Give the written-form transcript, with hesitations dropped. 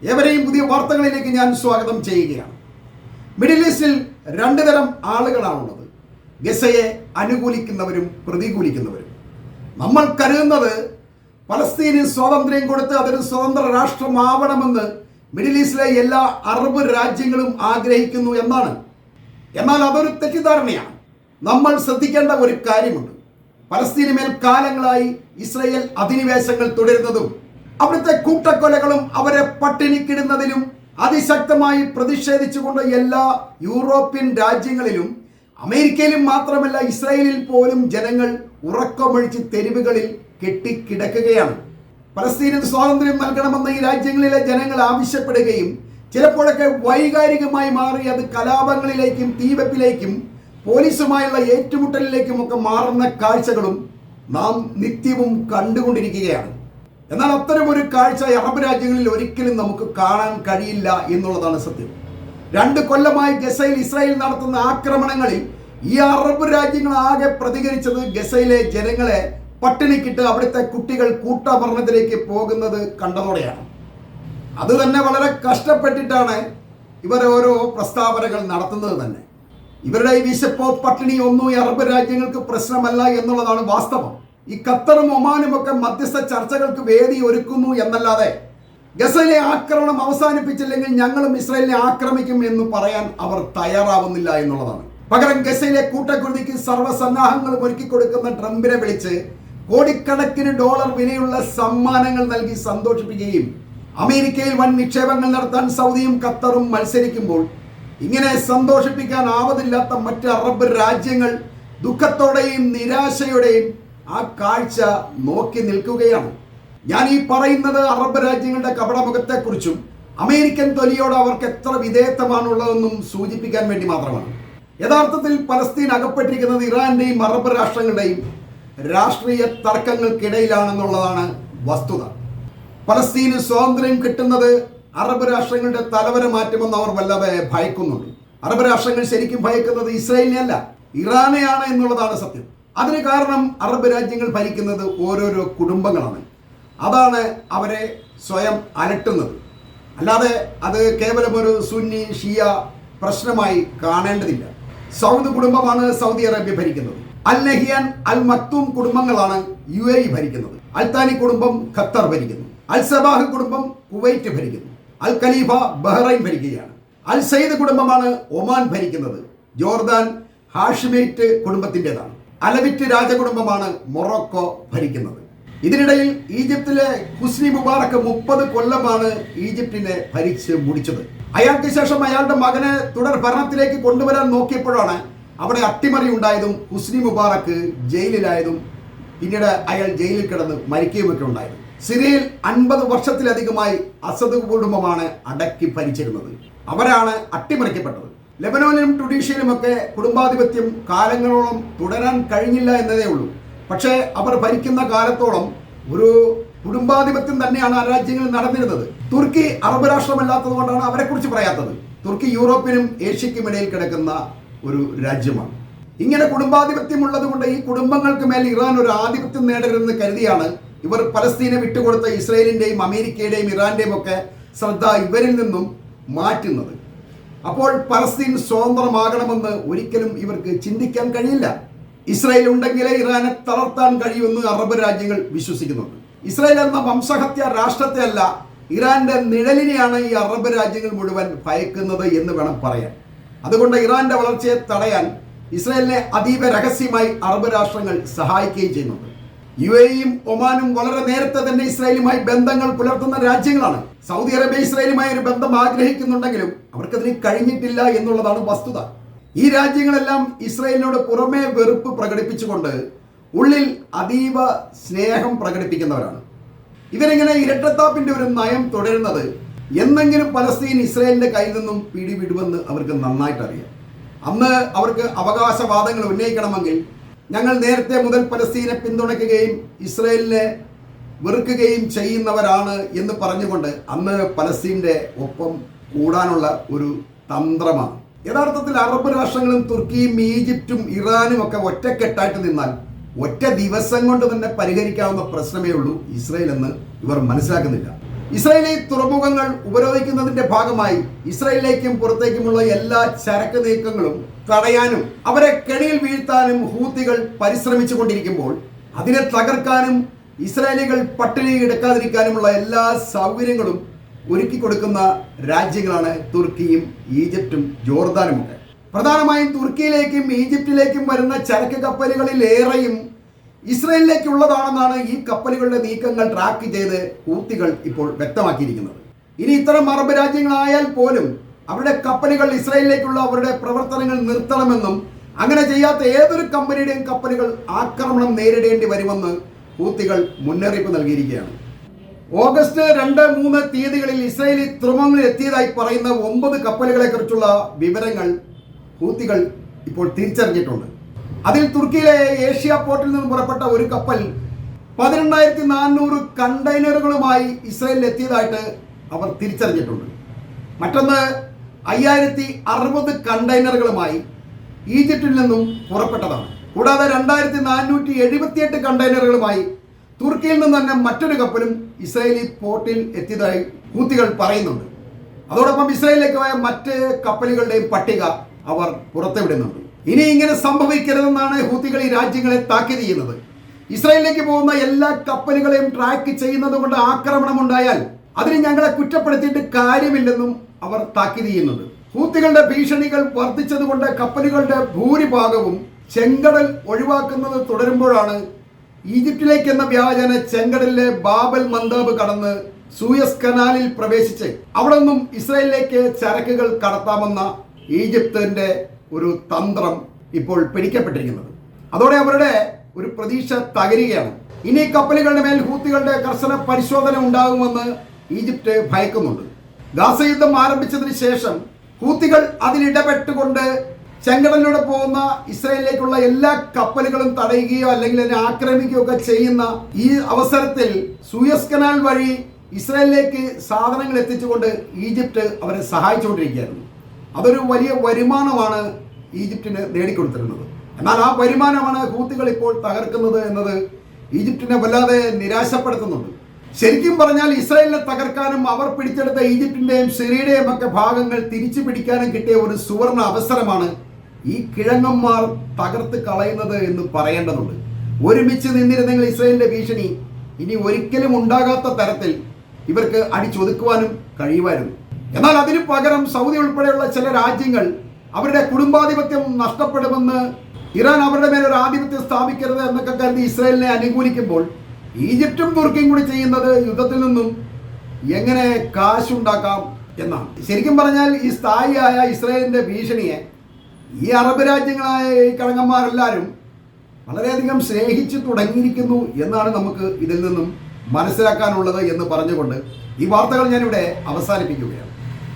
ഏവരെയും പുതിയ വാർത്തകളിലേക്ക് ഞാൻ സ്വാഗതം ചെയ്യുകയാണ്. മിഡിൽ ഈസ്റ്റിൽ രണ്ട് തരം ആളുകളാണുള്ളത്, ഗസയെ അനുകൂലിക്കുന്നവരും പ്രതികൂലിക്കുന്നവരും. നമ്മൾ കരുതുന്നത് പലസ്തീന് സ്വാതന്ത്ര്യം കൊടുത്ത് അതൊരു സ്വതന്ത്ര രാഷ്ട്രമാവണമെന്ന് മിഡിൽ ഈസ്റ്റിലെ എല്ലാ അറബ് രാജ്യങ്ങളും ആഗ്രഹിക്കുന്നു എന്നാണ്. എന്നാൽ അതൊരു തെറ്റിദ്ധാരണയാണ്. നമ്മൾ ശ്രദ്ധിക്കേണ്ട ഒരു കാര്യമുണ്ട്. പലസ്തീന് മേൽ കാലങ്ങളായി ഇസ്രായേൽ അധിനിവേശങ്ങൾ തുടരുന്നതും അവിടുത്തെ കൂട്ടക്കൊലകളും അവരെ പട്ടിണിക്കിടുന്നതിലും അതിശക്തമായി പ്രതിഷേധിച്ചുകൊണ്ട് എല്ലാ യൂറോപ്യൻ രാജ്യങ്ങളിലും അമേരിക്കയിലും മാത്രമല്ല ഇസ്രായേലിൽ പോലും ജനങ്ങൾ ഉറക്കമൊഴിച്ച് തെരുവുകളിൽ കെട്ടിക്കിടക്കുകയാണ്. പലസ്തീന് സ്വാതന്ത്ര്യം നൽകണമെന്ന് ഈ രാജ്യങ്ങളിലെ ജനങ്ങൾ ആവശ്യപ്പെടുകയും ചിലപ്പോഴൊക്കെ വൈകാരികമായി മാറി അത് കലാപങ്ങളിലേക്കും തീവെപ്പിലേക്കും പോലീസുമായുള്ള ഏറ്റുമുട്ടലിലേക്കും ഒക്കെ മാറുന്ന കാഴ്ചകളും നാം നിത്യവും കണ്ടുകൊണ്ടിരിക്കുകയാണ്. എന്നാൽ അത്തരം ഒരു കാഴ്ച അറബ് രാജ്യങ്ങളിൽ ഒരിക്കലും നമുക്ക് കാണാൻ കഴിയില്ല എന്നുള്ളതാണ് സത്യം. 2 കൊല്ലമായി ഗസയിൽ ഇസ്രായേൽ നടത്തുന്ന ആക്രമണങ്ങളിൽ ഈ അറബ് രാജ്യങ്ങൾ ആകെ പ്രതികരിച്ചത് ഗസയിലെ ജനങ്ങളെ പട്ടിണിക്കിട്ട് അവിടുത്തെ കുട്ടികൾ കൂട്ടമരണത്തിലേക്ക് പോകുന്നത് കണ്ടതോടെയാണ്. അത് തന്നെ വളരെ കഷ്ടപ്പെട്ടിട്ടാണ് ഇവർ ഓരോ പ്രസ്താവനകൾ നടത്തുന്നത് തന്നെ. ഇവരുടെ ഈ വിശപ്പോ പട്ടിണിയോ ഒന്നും ഈ അറബ് രാജ്യങ്ങൾക്ക് പ്രശ്നമല്ല എന്നുള്ളതാണ് വാസ്തവം. ഈ ഖത്തറും ഒമാനും ഒക്കെ മധ്യസ്ഥ ചർച്ചകൾക്ക് വേദി ഒരുക്കുന്നു എന്നല്ലാതെ ഗസയിലെ ആക്രമണം അവസാനിപ്പിച്ചില്ലെങ്കിൽ ഞങ്ങളും ഇസ്രായേലിനെ ആക്രമിക്കും എന്ന് പറയാൻ അവർ തയ്യാറാവുന്നില്ല എന്നുള്ളതാണ്. പകരം ഗസയിലെ കൂട്ടക്കുരുതിക്ക് സർവ്വസന്നാഹങ്ങളും ഒരുക്കി കൊടുക്കുന്ന ട്രംപിനെ വിളിച്ച് കോടിക്കണക്കിന് ഡോളർ വിലയുള്ള സമ്മാനങ്ങൾ നൽകി സന്തോഷിപ്പിക്കുകയും അമേരിക്കയിൽ വൻ നിക്ഷേപങ്ങൾ നടത്താൻ സൗദിയും ഖത്തറും മത്സരിക്കുമ്പോൾ ഇങ്ങനെ സന്തോഷിപ്പിക്കാൻ ആവതില്ലാത്ത മറ്റ് അറബ് രാജ്യങ്ങൾ ദുഃഖത്തോടെയും നിരാശയോടെയും ആ കാഴ്ച നോക്കി നിൽക്കുകയാണ്. ഞാൻ ഈ പറയുന്നത് അറബ് രാജ്യങ്ങളുടെ കപടമുഖത്തെക്കുറിച്ചും അമേരിക്കൻ തൊലിയോട് അവർക്ക് എത്ര വിധേയത്വമാണുള്ളതെന്നും സൂചിപ്പിക്കാൻ വേണ്ടി മാത്രമാണ്. യഥാർത്ഥത്തിൽ പലസ്തീൻ അകപ്പെട്ടിരിക്കുന്നത് ഇറാന്റെയും അറബ് രാഷ്ട്രങ്ങളുടെയും രാഷ്ട്രീയ തർക്കങ്ങൾക്കിടയിലാണെന്നുള്ളതാണ് വസ്തുത. പലസ്തീന് സ്വാതന്ത്ര്യം കിട്ടുന്നത് അറബ് രാഷ്ട്രങ്ങളുടെ തലവര മാറ്റുമെന്ന് അവർ വല്ലാതെ ഭയക്കുന്നുണ്ട്. അറബ് രാഷ്ട്രങ്ങൾ ശരിക്കും ഭയക്കുന്നത് ഇസ്രായേലിനെയല്ല, ഇറാനെയാണ് എന്നുള്ളതാണ് സത്യം. അതിന് കാരണം അറബ് രാജ്യങ്ങൾ ഭരിക്കുന്നത് ഓരോരോ കുടുംബങ്ങളാണ്. അതാണ് അവരെ സ്വയം അലട്ടുന്നത്. അല്ലാതെ അത് കേവലം ഒരു സുന്നി ഷിയ പ്രശ്നമായി കാണേണ്ടതില്ല. സൗദ് കുടുംബമാണ് സൗദി അറേബ്യ ഭരിക്കുന്നത്. അൽ നഹിയാൻ അൽ മക്തൂം കുടുംബങ്ങളാണ് UAE ഭരിക്കുന്നത്. അൽ താനി കുടുംബം ഖത്തർ ഭരിക്കുന്നു. അൽ സബാഹ് കുടുംബം കുവൈറ്റ് ഭരിക്കുന്നു. അൽ ഖലീഫ ബഹ്റൈൻ ഭരിക്കുകയാണ്. അൽ സയ്യിദ് കുടുംബമാണ് ഒമാൻ ഭരിക്കുന്നത്. ജോർദാൻ ഹാഷിമേറ്റ് കുടുംബത്തിൻ്റെതാണ്. അലവിറ്റ് രാജകുടുംബമാണ് മൊറോക്കോ ഭരിക്കുന്നത്. ഇതിനിടയിൽ ഈജിപ്തിലെ ഹുസ്നി മുബാറക്ക് 30 കൊല്ലമാണ് ഈജിപ്തിനെ ഭരിച്ച് മുടിച്ചത്. അയാൾക്ക് ശേഷം അയാളുടെ മകനെ തുടർ ഭരണത്തിലേക്ക് കൊണ്ടുവരാൻ നോക്കിയപ്പോഴാണ് അവിടെ അട്ടിമറി ഉണ്ടായതും ഹുസ്നി മുബാറക്ക് ജയിലിലായതും പിന്നീട് അയാൾ ജയിലിൽ കിടന്ന് മരിക്കുകയുമൊക്കെ ഉണ്ടായത്. സിറിയയിൽ 50 വർഷത്തിലധികമായി അസദ് കുടുംബമാണ് അടക്കി ഭരിച്ചിരുന്നത്. അവരാണ് അട്ടിമറിക്കപ്പെട്ടത്. ലെബനോനിലും ടുണീഷ്യയിലുമൊക്കെ കുടുംബാധിപത്യം കാലങ്ങളോളം തുടരാൻ കഴിഞ്ഞില്ല എന്നതേ ഉള്ളൂ. പക്ഷേ അവർ ഭരിക്കുന്ന കാലത്തോളം ഒരു കുടുംബാധിപത്യം തന്നെയാണ് ആ രാജ്യങ്ങളിൽ നടന്നിരുന്നത്. തുർക്കി അറബ് രാഷ്ട്രമല്ലാത്തത് കൊണ്ടാണ് അവരെക്കുറിച്ച് പറയാത്തത്. തുർക്കി യൂറോപ്പിനും ഏഷ്യയ്ക്കും ഇടയിൽ കിടക്കുന്ന ഒരു രാജ്യമാണ്. ഇങ്ങനെ കുടുംബാധിപത്യം ഉള്ളത് കൊണ്ട് ഈ കുടുംബങ്ങൾക്ക് മേൽ ഇറാൻ ഒരു ആധിപത്യം നേടരുതെന്ന് കരുതിയാണ് ഇവർ പലസ്തീനെ വിട്ടുകൊടുത്ത ഇസ്രായേലിൻ്റെയും അമേരിക്കയുടെയും ഇറാന്റെയും ഒക്കെ ശ്രദ്ധ ഇവരിൽ നിന്നും മാറ്റുന്നത്. അപ്പോൾ പലസ്തീൻ സ്വതന്ത്രമാകണമെന്ന് ഒരിക്കലും ഇവർക്ക് ചിന്തിക്കാൻ കഴിയില്ല. ഇസ്രായേൽ ഉണ്ടെങ്കിലേ ഇറാനെ തളർത്താൻ കഴിയുമെന്ന് അറബ് രാജ്യങ്ങൾ വിശ്വസിക്കുന്നുണ്ട്. ഇസ്രായേൽ എന്ന വംശഹത്യ രാഷ്ട്രത്തെ അല്ല, ഇറാന്റെ നിഴലിനെയാണ് ഈ അറബ് രാജ്യങ്ങൾ മുഴുവൻ ഭയക്കുന്നത് എന്ന് വേണം പറയാൻ. അതുകൊണ്ട് ഇറാന്റെ വളർച്ചയെ തടയാൻ ഇസ്രായേലിനെ അതീവ രഹസ്യമായി അറബ് രാഷ്ട്രങ്ങൾ സഹായിക്കുകയും ചെയ്യുന്നുണ്ട്. UAEയും ഒമാനും വളരെ നേരത്തെ തന്നെ ഇസ്രായേലുമായി ബന്ധങ്ങൾ പുലർത്തുന്ന രാജ്യങ്ങളാണ്. സൗദി അറേബ്യ ഇസ്രായേലുമായി ഒരു ബന്ധം ആഗ്രഹിക്കുന്നുണ്ടെങ്കിലും അവർക്കതിന് കഴിഞ്ഞിട്ടില്ല എന്നുള്ളതാണ് വസ്തുത. ഈ രാജ്യങ്ങളെല്ലാം ഇസ്രായേലിനോട് പുറമേ വെറുപ്പ് പ്രകടിപ്പിച്ചുകൊണ്ട് ഉള്ളിൽ അതീവ സ്നേഹം പ്രകടിപ്പിക്കുന്നവരാണ്. ഇവരിങ്ങനെ ഇരട്ടത്താപ്പിന്റെ ഒരു നയം തുടരുന്നത് എന്നെങ്കിലും പലസ്തീൻ ഇസ്രായേലിന്റെ കയ്യിൽ നിന്നും പിടിവിടുമെന്ന് അവർക്ക് നന്നായിട്ട് അറിയാം. അന്ന് അവർക്ക് അവകാശവാദങ്ങൾ ഉന്നയിക്കണമെങ്കിൽ ഞങ്ങൾ നേരത്തെ മുതൽ പലസ്തീനെ പിന്തുണയ്ക്കുകയും ഇസ്രായേലിനെ വെറുക്കുകയും ചെയ്യുന്നവരാണ് എന്ന് പറഞ്ഞുകൊണ്ട് അന്ന് പലസ്തീൻ്റെ ഒപ്പം കൂടാനുള്ള ഒരു തന്ത്രമാണ്. യഥാർത്ഥത്തിൽ അറബ് രാഷ്ട്രങ്ങളും തുർക്കിയും ഈജിപ്തും ഇറാനും ഒക്കെ ഒറ്റക്കെട്ടായിട്ട് നിന്നാൽ ഒറ്റ ദിവസം കൊണ്ട് തന്നെ പരിഹരിക്കാവുന്ന പ്രശ്നമേ ഉള്ളൂ ഇസ്രായേൽ എന്ന് ഇവർ മനസ്സിലാക്കുന്നില്ല. ഇസ്രായേലി തുറമുഖങ്ങൾ ഉപരോധിക്കുന്നതിന്റെ ഭാഗമായി ഇസ്രായേലിലേക്കും പുറത്തേക്കുമുള്ള എല്ലാ ചരക്ക് നീക്കങ്ങളും തടയാനും അവരെ കെണിയിൽ വീഴ്ത്താനും ഹൂത്തികൾ പരിശ്രമിച്ചു കൊണ്ടിരിക്കുമ്പോൾ അതിനെ തകർക്കാനും ഇസ്രായേലികൾ പട്ടിണി കിടക്കാതിരിക്കാനുമുള്ള എല്ലാ സൗകര്യങ്ങളും ഒരുക്കി കൊടുക്കുന്ന രാജ്യങ്ങളാണ് തുർക്കിയും ഈജിപ്തും ജോർദാനുമൊക്കെ. പ്രധാനമായും തുർക്കിയിലേക്കും ഈജിപ്തിലേക്കും വരുന്ന ചരക്ക് കപ്പലുകളിൽ ഏറെയും ഇസ്രായേലിലേക്കുള്ളതാണെന്നാണ് ഈ കപ്പലുകളുടെ നീക്കങ്ങൾ ട്രാക്ക് ചെയ്ത് ഹൂത്തികൾ ഇപ്പോൾ വ്യക്തമാക്കിയിരിക്കുന്നത്. ഇനി ഇത്തരം അറബ് രാജ്യങ്ങളായാൽ പോലും അവരുടെ കപ്പലുകൾ ഇസ്രായേലിലേക്കുള്ള അവരുടെ പ്രവർത്തനങ്ങൾ നിർത്തണമെന്നും അങ്ങനെ ചെയ്യാത്ത ഏതൊരു കമ്പനിയുടെയും കപ്പലുകൾ ആക്രമണം നേരിടേണ്ടി വരുമെന്ന് ഹൂത്തികൾ മുന്നറിയിപ്പ് നൽകിയിരിക്കുകയാണ്. ഓഗസ്റ്റ് 2-3 തീയതികളിൽ ഇസ്രായേലി തുറമുഖങ്ങളിൽ എത്തിയതായി പറയുന്ന 9 കപ്പലുകളെ കുറിച്ചുള്ള വിവരങ്ങൾ ഹൂത്തികൾ ഇപ്പോൾ തിരിച്ചറിഞ്ഞിട്ടുണ്ട്. അതിൽ തുർക്കിയിലെ ഏഷ്യ പോർട്ടിൽ നിന്ന് പുറപ്പെട്ട ഒരു കപ്പൽ 18,400 കണ്ടെയ്നറുകളുമായി ഇസ്രായേലിൽ എത്തിയതായിട്ട് അവർ തിരിച്ചറിഞ്ഞിട്ടുണ്ട്. മറ്റൊന്ന് 5,060 കണ്ടെയ്നറുകളുമായി ഈജിപ്തിൽ നിന്നും പുറപ്പെട്ടതാണ്. കൂടാതെ 2,478 കണ്ടെയ്നറുകളുമായി തുർക്കിയിൽ നിന്ന് തന്നെ മറ്റൊരു കപ്പലും ഇസ്രായേലി പോർട്ടിൽ എത്തിയതായി ഹൂത്തികൾ പറയുന്നുണ്ട്. അതോടൊപ്പം ഇസ്രായേലിലേക്ക് പോയ മറ്റ് കപ്പലുകളുടെയും പട്ടിക അവർ പുറത്തുവിടുന്നുണ്ട്. ഇനി ഇങ്ങനെ സംഭവിക്കരുതെന്നാണ് ഹൂത്തികൾ ഈ രാജ്യങ്ങളെ താക്കീത് ചെയ്യുന്നത്. ഇസ്രായേലിലേക്ക് പോകുന്ന എല്ലാ കപ്പലുകളെയും ട്രാക്ക് ചെയ്യുന്നത് കൊണ്ട് ആക്രമണം ഉണ്ടായാൽ അതിന് ഞങ്ങളെ കുറ്റപ്പെടുത്തിയിട്ട് കാര്യമില്ലെന്നും അവർ താക്കീത് ചെയ്യുന്നുണ്ട്. ഹൂത്തികളുടെ ഭീഷണികൾ വർദ്ധിച്ചതുകൊണ്ട് കപ്പലുകളുടെ ഭൂരിഭാഗവും ചെങ്കടൽ ഒഴിവാക്കുന്നത് തുടരുമ്പോഴാണ് ഈജിപ്തിലേക്ക് എന്ന വ്യാജന ചെങ്കടലിലെ ബാബൽ മന്ദാബ് കടന്ന് സൂയസ് കനാലിൽ പ്രവേശിച്ച് അവിടെ നിന്നും ഇസ്രായേലിലേക്ക് ചരക്കുകൾ കടത്താമെന്ന ഈജിപ്തിന്റെ ഒരു തന്ത്രം ഇപ്പോൾ പിടിക്കപ്പെട്ടിരിക്കുന്നത്. അതോടെ അവരുടെ ഒരു പ്രതീക്ഷ തകരുകയാണ്. ഇനി കപ്പലുകളുടെ മേൽ ഹൂത്തികളുടെ കർശന പരിശോധന ഉണ്ടാകുമെന്ന് ഈജിപ്ത് ഭയക്കുന്നുണ്ട്. ഗാസ യുദ്ധം ആരംഭിച്ചതിന് ശേഷം ഹൂത്തികൾ അതിലിടപെട്ടുകൊണ്ട് ചെങ്കടലിലൂടെ പോകുന്ന ഇസ്രായേലിലേക്കുള്ള എല്ലാ കപ്പലുകളും തടയുകയോ അല്ലെങ്കിൽ അതിനെ ആക്രമിക്കുകയോ ഒക്കെ ചെയ്യുന്ന ഈ അവസരത്തിൽ സൂയസ് കനാൽ വഴി ഇസ്രായേലിലേക്ക് സാധനങ്ങൾ എത്തിച്ചുകൊണ്ട് ഈജിപ്ത് അവരെ സഹായിച്ചുകൊണ്ടിരിക്കുകയായിരുന്നു. അതൊരു വലിയ വരുമാനമാണ് ഈജിപ്തിന് നേടിക്കൊടുത്തിരുന്നത്. എന്നാൽ ആ വരുമാനമാണ് ഹൂത്തികൾ ഇപ്പോൾ തകർക്കുന്നത് എന്നത് ഈജിപ്തിനെ വല്ലാതെ നിരാശപ്പെടുത്തുന്നുണ്ട്. ശരിക്കും പറഞ്ഞാൽ ഇസ്രായേലിനെ തകർക്കാനും അവർ പിടിച്ചെടുത്ത ഈജിപ്തിന്റെയും സിറിയയുടെയും ഒക്കെ ഭാഗങ്ങൾ തിരിച്ചു പിടിക്കാനും കിട്ടിയ ഒരു സുവർണ അവസരമാണ് ഈ കിഴങ്ങന്മാർ തകർത്ത് കളയുന്നത് എന്ന് പറയേണ്ടതുണ്ട്. ഒരുമിച്ച് നിന്നിരുന്നെങ്കിൽ ഇസ്രായേലിന്റെ ഭീഷണി ഇനി ഒരിക്കലും ഉണ്ടാകാത്ത തരത്തിൽ ഇവർക്ക് അടിച്ചൊതുക്കുവാനും കഴിയുമായിരുന്നു. എന്നാൽ അതിനു പകരം സൗദി ഉൾപ്പെടെയുള്ള ചില രാജ്യങ്ങൾ അവരുടെ കുടുംബാധിപത്യം നഷ്ടപ്പെടുമെന്ന്, ഇറാൻ അവരുടെ മേലൊരു ആധിപത്യം സ്ഥാപിക്കരുത് എന്നൊക്കെ കരുതി ഇസ്രായേലിനെ അനുകൂലിക്കുമ്പോൾ ഈജിപ്തും തുർക്കിയും കൂടി ചെയ്യുന്നത് യുദ്ധത്തിൽ നിന്നും എങ്ങനെ കാശുണ്ടാക്കാം എന്നാണ്. ശരിക്കും പറഞ്ഞാൽ ഈ സ്ഥായിയായ ഇസ്രായേലിന്റെ ഭീഷണിയെ ഈ അറബ് രാജ്യങ്ങളായ ഈ കിഴങ്ങന്മാരെല്ലാവരും വളരെയധികം സ്നേഹിച്ചു തുടങ്ങിയിരിക്കുന്നു എന്നാണ് നമുക്ക് ഇതിൽ നിന്നും മനസ്സിലാക്കാനുള്ളത് എന്ന് പറഞ്ഞുകൊണ്ട് ഈ വാർത്തകൾ ഞാനിവിടെ അവസാനിപ്പിക്കുകയാണ്.